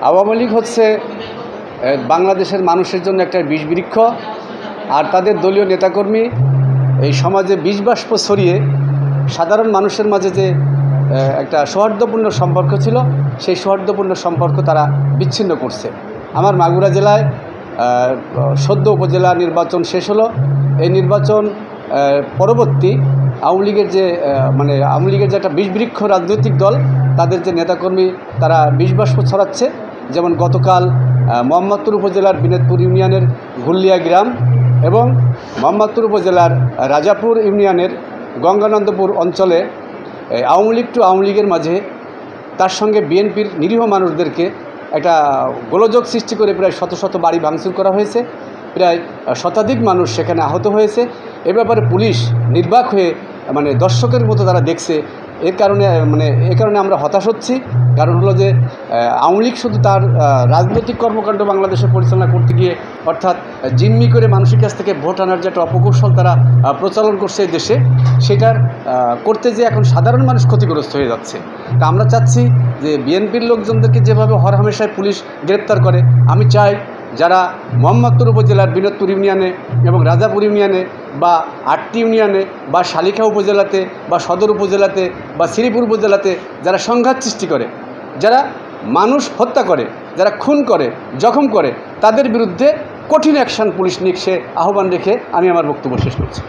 আওয়ামী লীগ হচ্ছে বাংলাদেশের মানুষের জন্য একটা বিষবৃক্ষ। আর তাদের দলীয় নেতাকর্মী এই সমাজে বিষবাষ্প ছড়িয়ে সাধারণ মানুষের মাঝে যে একটা সৌহার্দ্যপূর্ণ সম্পর্ক ছিল, সেই সৌহার্দ্যপূর্ণ সম্পর্ক তারা বিচ্ছিন্ন করছে। আমার মাগুরা জেলায় সদ্য উপজেলা নির্বাচন শেষ হলো। এই নির্বাচন পরবর্তী আওয়ামী লীগের যে আওয়ামী লীগের যে একটা বিষবৃক্ষ রাজনৈতিক দল, তাদের যে নেতাকর্মী তারা বিষবাষ্প ছড়াচ্ছে। যেমন গতকাল মোহাম্মদপুর উপজেলার বিনোদপুর ইউনিয়নের ঘুল্লিয়া গ্রাম এবং মোহাম্মদপুর উপজেলার রাজাপুর ইউনিয়নের গঙ্গানন্দপুর অঞ্চলে আওয়ামী লীগের মাঝে তার সঙ্গে বিএনপির নিরীহ মানুষদেরকে একটা গোলযোগ সৃষ্টি করে প্রায় শত শত বাড়ি ভাঙচুর করা হয়েছে। প্রায় শতাধিক মানুষ সেখানে আহত হয়েছে। এ ব্যাপারে পুলিশ নির্বাক হয়ে দর্শকের মতো তারা দেখছে। এ কারণে আমরা হতাশ হচ্ছি। কারণ হলো যে আওয়ামী লীগ শুধু তার রাজনৈতিক কর্মকাণ্ড বাংলাদেশে পরিচালনা করতে গিয়ে, অর্থাৎ জিম্মি করে মানুষের কাছ থেকে ভোট আনার যে একটা অপকৌশল তারা প্রচলন করছে এই দেশে, সেটার করতে যে এখন সাধারণ মানুষ ক্ষতিগ্রস্ত হয়ে যাচ্ছে। তা আমরা চাচ্ছি যে বিএনপির লোকজনদেরকে যেভাবে হরহামেশায় পুলিশ গ্রেপ্তার করে, আমি চাই যারা মোহাম্মদপুর উপজেলার বিনোদপুর ইউনিয়নে এবং রাজাপুর ইউনিয়নে বা 8টি ইউনিয়নে বা শালিখা উপজেলাতে বা সদর উপজেলাতে বা শ্রীপুর উপজেলাতে যারা সংঘাত সৃষ্টি করে, যারা মানুষ হত্যা করে, যারা খুন করে, জখম করে, তাদের বিরুদ্ধে কঠিন অ্যাকশন পুলিশ নিক, সে আহ্বান রেখে আমি আমার বক্তব্য শেষ করছি।